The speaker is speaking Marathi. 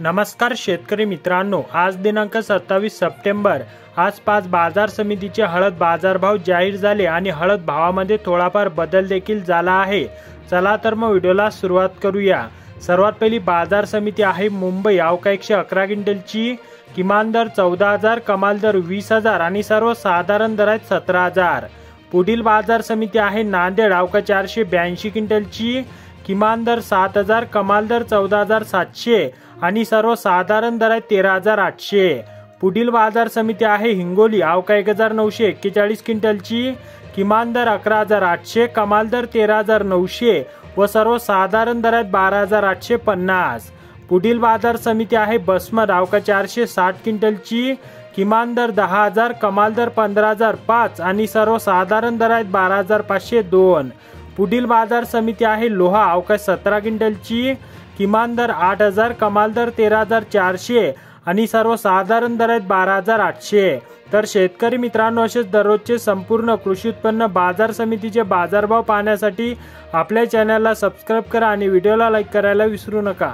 नमस्कार शेतकरी मित्रांनो, आज दिनांक 27 सप्टेंबर। आज 5 बाजार समितीचे हळद बाजारभाव जाहीर झाले आणि हळद भावामध्ये थोडाफार बदल देखील झाला आहे। चला तर मग व्हिडिओला सुरुवात करूया। सर्वात पहिली बाजार समिती आहे मुंबई। अवका 111 क्विंटलची किमान दर 14,000, कमाल दर 20,000 आणि सर्वसाधारण दर आहेत 17,000। पुढील बाजार समिती आहे नांदेड। अवका 482 क्विंटलची किमान दर 7,000, कमाल दर 14,700 आणि सर्वसाधारण दर आहे 13,800। पुढील बाजार समिती आहे हिंगोली। अवका 1,941 क्विंटलची किमान दर 11,800, कमाल दर 13,900 व सर्वसाधारण दर आहेत 12,850। पुढील बाजार समिती आहे बसमत। अवका 460 क्विंटलची किमान दर 10,000, कमाल दर 15,005 आणि सर्वसाधारण दर आहेत 12,502। पुढील बाजार समिती आहे लोहा। अवका 17 क्विंटलची किमान दर 8,000, कमाल दर 13,400 आणि सर्वसाधारण दर आहेत 12,800। तर शेतकरी मित्रांनो, असेच दररोजचे संपूर्ण कृषी उत्पन्न बाजार समितीचे बाजारभाव पाहण्यासाठी आपल्या चॅनलला सबस्क्राइब करा आणि व्हिडिओला लाईक करायला विसरू नका।